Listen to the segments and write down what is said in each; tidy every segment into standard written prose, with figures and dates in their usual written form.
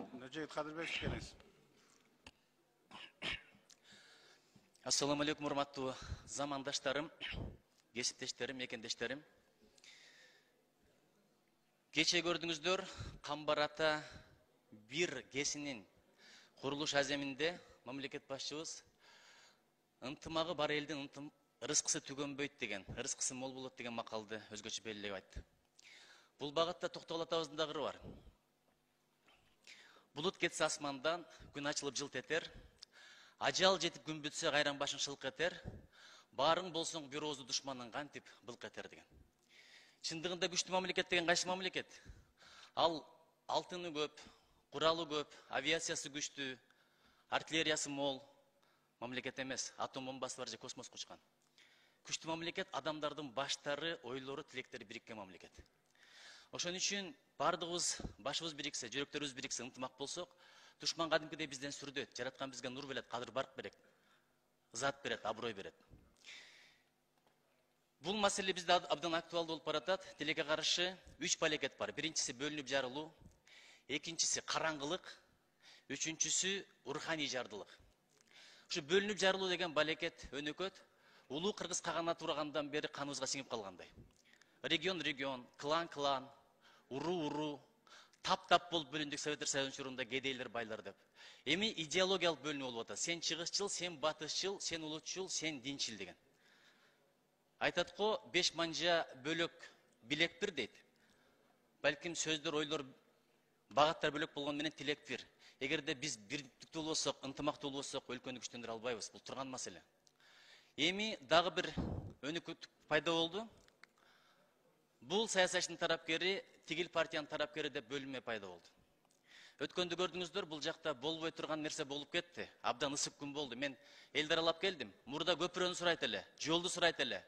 Жігіт Қадырбек келіңіз. Ассаламу алейкум, урматтуу замандаштарым, кесиптештерим, мекендештерим. Кече көрдүңүздөр, Камбар ата бир кесинин курулуш аземинде мамлекет башчыбыз ынтымагы бар элдин ырыскысы түгөнбөйт деген, ырыскысы мол болот деген макалды өзгөчө белгилеп айтты. Бул багытта токтолуп атабыздын да кыры бар. Булут кетсе асмандан, күн ачылып жылт этер. Ажал жетип күн бүтсө кайран башың шылк этер. Барың болсоң бир оозу душманын кантип былк этер деген. Чындыгында күчтүү мамлекет деген кайсы мамлекет? Ал алтыны көп, куралы көп, авиациясы күчтүү, артиллериясы мол мамлекет эмес. Атом бомбасы бар же космоско учкан. Күчтүү мамлекет адамдардын баштары, ойлору, тилектери бириккен мамлекет. Ошон үчүн бардыгыбыз башыбыз бириксе, жүрөктөрүбүз бириксе, ынтымак болсок, душман кадимкидей бизден сүрдөйт, жараткан бизге нур берет, кадыр барк берет, ызат берет, аброй берет. Бул маселе бизде абдан актуалдуу болуп баратат. Тилекке каршы 3 балекет бар. Биринчиси бөлүнүп жарылуу, экинчиси караңгылык, үчүнчүсү руханий жардылык. Ушу бөлүнүп жарылуу деген балекет өнөкөт улуу кыргыз каганаты урагандан бери каныбызга сиңип калгандай. Регион, клан, уру, тап болуп бөлүндүк Советтер Союзунун учурунда кедейлер байлар деп. Эми идеологиялык бөлүнүү болуп атат. Сен чыгышчыл, сен батышчыл, сен улутчул, сен динчил деген. Айтат го 5 манжа бөлөк билек бир дейт. Балким сөздөр, ойлор, багаттар бөлөк болгон менен тилек бир. Эгерде биз бирдиктүү болсок, ынтымактуу болсок, өлкөнү күчтөндүрө албайбыз. Бул турган маселе. Эми дагы бир өнөкөт пайда болду. Бул саясатчынын тарапкери, тигил партиянын тарапкери деп бөлүнмө пайда болду. Өткөндө көрдүңүздөр, бул жакта болбой турган нерсе болуп кетти. Абдан ысык күн болду. Мен элди аралап келдим. Мурда көпүрөнү сурайт эле, жолду сурайт эле,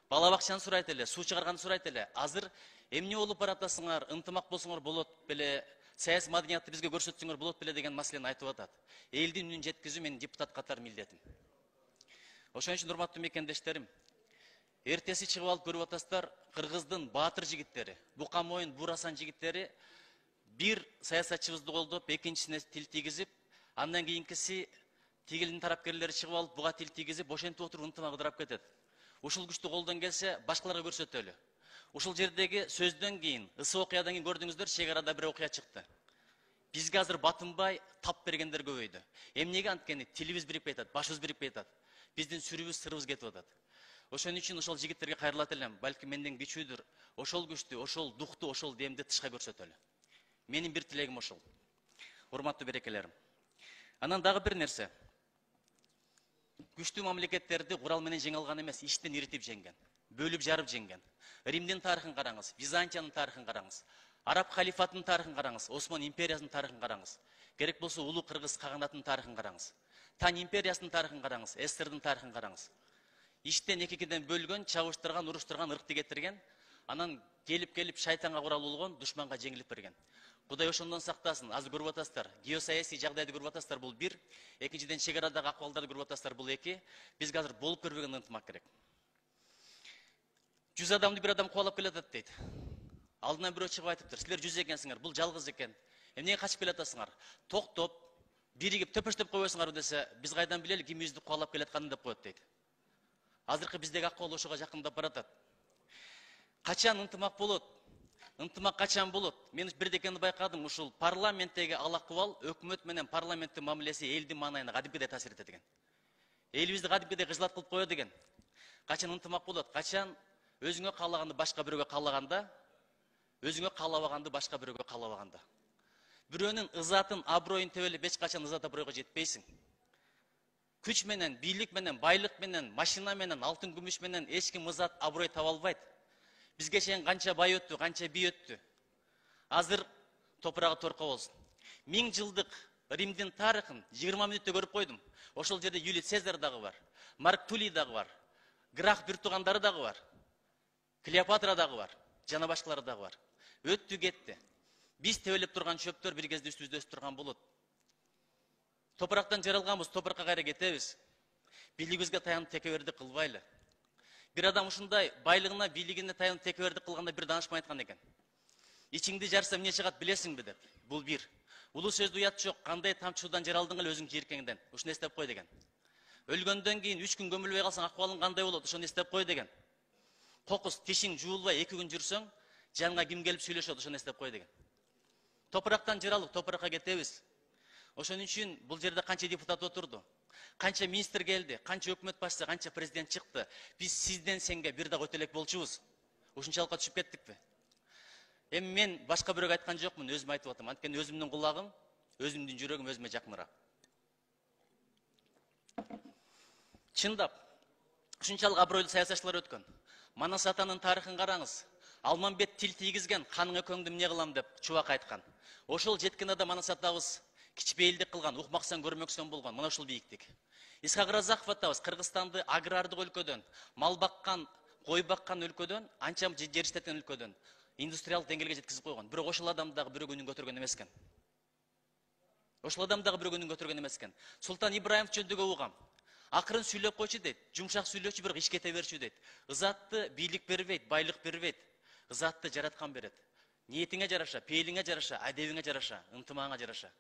бала бакчаны сурайт эле, суу чыгарганды сурайт эле. Азыр эмне болуп баратасыңар, ынтымак болсоңор болот беле, саясий маданиятты бизге көрсөтсөңөр болот беле деген маселени айтып атат. Элдин үнүн жеткизүү менин депутат катар милдетим. Ошон үчүн урматтуу мекендештерим, эртеси чыгып алып көрүп атасыздар, кыргыздын баатыр жигиттери, бука моюн, бурасан жигиттери бир саясатчыбызды колдоп, экинчисине тил тийгизип, андан кийинкиси тигилдин тарапкерлери чыгып алып, буга тил тийгизип, ошентип отуруп ынтымак ыдырап кетет. Ушул күчтү колдон келсе, башкаларга көрсөтөлү. Ушул жердеги сөздөн кийин, ысы окуядан кийин көрдүңүздөр, чек арада бир окуя чыкты. Бизге азыр батынбай, тап бергендер көбөйдү. Эмнеге анткени тилибиз бирикпей атат, башыбыз бирикпей атат. Биздин сүрүбүз, сырыбыз кетип атат. Ошон үчүн ошол жигиттерге кайрылат элем. Балки менден кичүүдүр. Ошол күчтү, ошол духту, ошол демди тышка көрсөтөлү. Менин бир тилегим ошол. Урматтуу берекелерим. Анан дагы бир нерсе. Күчтүү мамлекеттерди курал менен жеңе алган эмес, иштен иритип жеңген. Бөлүп жарып жеңген. Римдин тарыхын караңыз, Византиянын тарыхын караңыз, Араб халифатынын тарыхын караңыз, Осман империясынын тарыхын караңыз. Керек болсо улуу кыргыз каганатынын тарыхын караңыз. Тань империясынын тарыхын караңыз, СССРдин тарыхын караңыз. Иштен экиден бөлгөн, чабыштырган, уруштурган, ыркты кетирген, анан келип шайтанга курал болгон, душманга жеңилип берген. Кудай ошондон сактасын. Азыр көрүп атасыздар, геосаясий жагдайды көрүп атасыздар, бул бир. Экинчиден чек арадагы акыбалдарды көрүп атасыздар, бул эки. Бизге азыр болуп көрбөгөн ынтымак керек. 100 адамды бир адам кубалап келатат дейт. Алдынан бирөө чыгып айтыптыр, силер 100 экенсиңер, бул жалгыз экен. Эмнеге качып келатасыңар? Токтоп, биригип төпөштөп койбойсуңарбы десе, биз кайдан билели ким бизди кубалап келатканын деп коет дейт. Азыркы биздеги акыбал ошого жакындап баратат. Качан ынтымак болот? Ынтымак качан болот? Мен бирдекени байкадым, ушул парламенттеги ал акыбал өкмөт менен парламенттин мамилеси элдин маанайына кадимкидей таасир этет экен. Элибизди кадимкидей кыжлат кылып коет экен. Качан ынтымак болот? Качан өзүңө каалаганды башка бирөөгө каалаганда, өзүңө каалабаганды башка бирөөгө каалабаганда. Бирөөнүн ызатын, аброюн тебелеп эч качан ызат абройго жетпейсиң. Күч менен, бийлик менен, байлык менен, машина менен, алтын күмүш менен эч ким ызат аброй таба албайт. Бизге чейин канча бай өттү, канча бий өттү. Азыр топурагы торко болсун. 1000 жылдык Римдин тарыхын 20 мүнөттө көрүп койдум. Ошол жерде Юлий Цезарь дагы бар, Марк Тулий дагы бар, Грах бир туугандары дагы бар, Клеопатра дагы бар, жана башкалары дагы бар. Өттү кетти. Биз тебелеп турган чөптөр бир кезде үстүбүздө өсүп турган болот. Топурактан жаралганбыз, топуракка кайра кетебиз. Бийлигибизге таянып текебердик кылбайлы. Бир адам ушундай байлыгына, бийлигине таянып текебердик кылганда бир данышман айткан экен. Ичиңди жарса эмне чыгат билесиңби деп. Бул бир. Улуу сөздү уят жок, кандай тамчыдан жер алдың эле өзүң жийиркеңден. Ушуну эстеп кой деген. Өлгөндөн кийин 3 күн көмүлбөй калсаң акыбалың кандай болот? Ошону эстеп кой деген. Кокус тишиң жуулбай 2 күн жүрсөң, жаныңа ким келип сүйлөшөт? Ошону эстеп кой деген. Топурактан жыралык, топуракка кетебиз. Ошон үчүн бул жерде канча депутат отурду? Канча министр келди? Канча өкмөт башчысы, канча президент чыкты? Биз сизден сенге бир дагы өтө элек болчубуз. Ушунчалыкка түшүп кеттикпи? Эми мен башка бирөөгө айткан жокмун, өзүм айтып атам. Анткени өзүмдүн кулагым, өзүмдүн жүрөгүм өзүмө жакыныраак. Чындап, ушунчалык абройлуу саясатчылар өткөн. Манас атанын тарыхын караңыз. Алмамбет тил тийгизген, каныңа көңдүм эмне кылам деп чубак айткан. Ошол жеткен адам Манас атабыз кичпейилдик кылган, укмаксан көрмөксөн болгон. Мына ушул бийиктик. Исхак Разаков атабыз Кыргызстанды агрардык өлкөдөн, мал баккан, кой баккан өлкөдөн, анча жер иштеткен өлкөдөн индустриалдык деңгээлге жеткизип койгон. Бирок ошол адам дагы бирөө күнүн көтөргөн эмес экен. Ошол адам дагы бирөө күнүн көтөргөн эмес экен. Султан Ибраимов жөнүндө угам. Акырын сүйлөп койчу дейт, жумшак сүйлөчү, бирок иш кете берчү дейт. Ызатты бийлик бербейт, байлык бербейт. Ызатты жараткан берет. Ниетиңе жараша, пейилиңе жараша, адебиңе жараша, ынтымагыңа жараша.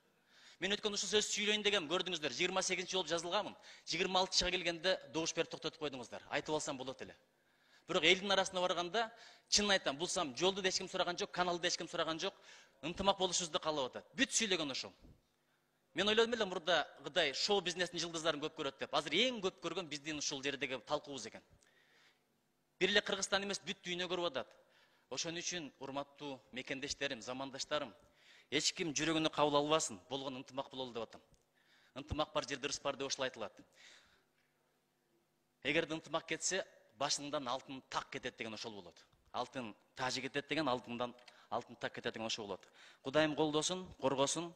Мен өткөн ушул сөз сүйлөйүн дегем, көрдүңүздөр, 28-чи болуп жазылганмын. 26-чыга келгенде добуш берип токтотуп койдуңуздар. Айтып алсам болот эле. Бирок элдин арасына барганда, чын айтам, булсам жолду да эч ким сураган жок, каналды да эч ким сураган жок, ынтымак болушубузду каалап атат. Бүт сүйлөгөн ошол. Мен ойлодум эле мурда кыдай шоу бизнестин жылдыздарын көп көрөт деп. Азыр эң көп көргөн биздин ушул жердеги талкуубуз экен. Бир эле Кыргызстан эмес, бүт дүйнө көрүп атат. Ошон үчүн урматтуу мекендештерим, замандаштарым, эч ким жүрөгүнө кабыл албасын, болгон ынтымак бололу деп атам. Ынтымак бар жерде ырыс бар деп ошол айтылат. Эгерде ынтымак кетсе, башыңдан алтын так кетет деген ошол болот. Алтын тажы кетет деген, алтындан алтын так кетет деген ошол болот. Кудайым колдосун, коргосун.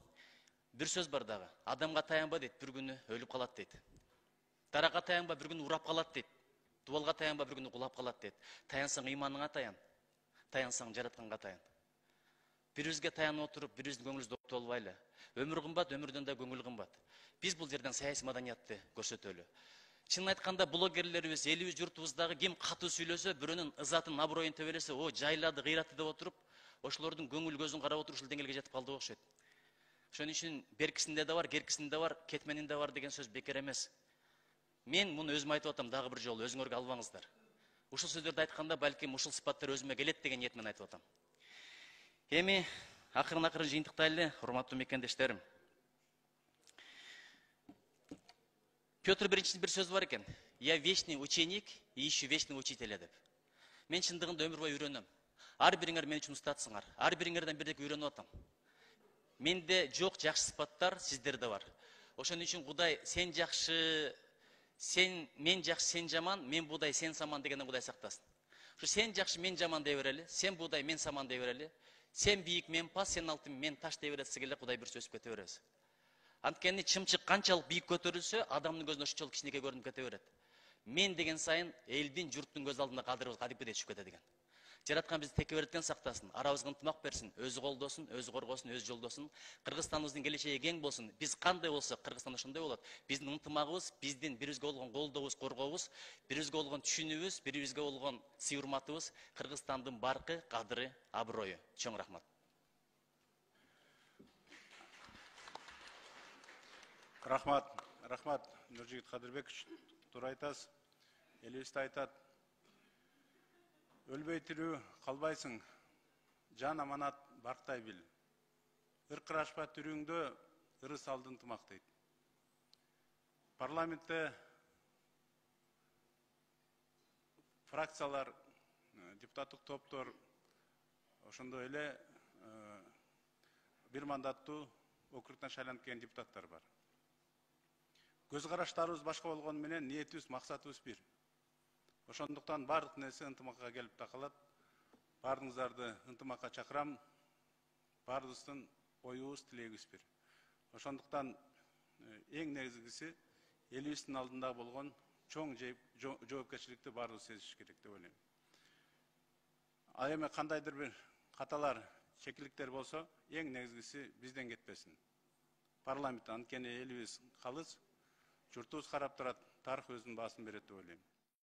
Бир сөз бар дагы. Адамга таянба дейт, бир күнү өлүп калат дейт. Дарага таянба, бир күнү урап калат дейт. Дубалга таянба, бир күнү кулап калат дейт. Таянсаң ыйманыңа таян. Таянсаң жаратканга таян. Бирибизге таянып отуруп, бирибиздин көңүлүбүздү октоп албайлы. Өмүр кымбат, өмүрдөн да көңүл кымбат. Биз бул жерден саясий маданиятты көрсөтөлү. Чын айтканда блогерлерибиз, элибиз, журтубуздагы ким катуу сүйлөсө, бирөөнүн ызатын, аброюн тебелесе, о, жайлады, кыйраты деп отуруп, ошолордун көңүл көзүн карап отуруп ушул деңгээлге жетип калды окшойт. Ошон үчүн беркисинде да бар, керкисинде бар, кетменинде бар деген сөз бекер эмес. Мен муну өзүм айтып атам дагы бир жолу, өзүңөргө албаңыздар. Ушул сөздөрдү айтканда балким ушул сыпаттар өзүмө келет деген ниет менен айтып атам. Эми акырын жыйынтыктайлы, урматтуу мекендештерим. Петр Биринчинин бир сөзү бар экен. Я вечный ученик и ищу вечного учителя деп. Мен чындыгында өмүр бою үйрөнөм. Ар бириңер мен үчүн устатсыңар. Ар бириңерден бирдеке үйрөнүп атам. Менде жок жакшы сыпаттар, сиздерде бар. Ошон үчүн Кудай сен жакшы, мен жакшы, сен жаман, мен будай, сен саман дегенден Кудай сактасын. Ушу сен жакшы, мен жаман дей берели, сен будай, мен саман дей берели, сен бийик, мен пас, сен алтын, мен таш дей бересиз келе Кудай бир өсүп кете беребиз. Анткени чымчык канчалык бийик көтөрүлсө, адамдын көзүнө ошончолук кичинекей көрүнүп кете берет. Мен деген сайын элдин, журттун көз алдында кадырыбыз кадипкидей түшүп кетет экен. Жараткан бизди текеберден сактасын, арабызга ынтымак берсин, өзү колдосун, өзү коргосун, өзү жолдосун. Кыргызстаныбыздын келечеги кең болсун. Биз кандай болсок, Кыргызстан ошондой болот. Биздин ынтымагыбыз, биздин бирибизге болгон колдообуз, коргообуз, бирибизге болгон түшүнүүбүз, бирибизге болгон сый-урматыбыз Кыргызстандын баркы, кадыры, аброю. Чоң рахмат. Рахмат, Нуржигит Кадырбекович. Туура айтасыз. Элибизде айтат. Өлбөй тирүү калбайсың, жан аманат барктай бил. Ыркырашпа түрүңдө ырыс алды ынтымак дейт. Парламентте фракциялар, депутаттык топтор ошондой эле бир мандаттуу округтан шайланып келген депутаттар бар. Көз караштарыбыз башка болгону менен ниетибиз, максатыбыз бир. Ошондуктан бардык нерсе ынтымакка келип такалат. Баарыңыздарды ынтымакка чакырам. Баарыбыздын оюбуз, тилегибиз бир. Ошондуктан эң негизгиси элибиздин алдында болгон чоң жоопкерчиликти баарыбыз сезиш керек деп ойлойм. А эми кандайдыр бир каталар, чекиликтер болсо, эң негизгиси бизден кетпесин. Парламент анткени элибиз калыс, журтубуз карап турат, тарых өзүнүн баасын берет деп ойлойм.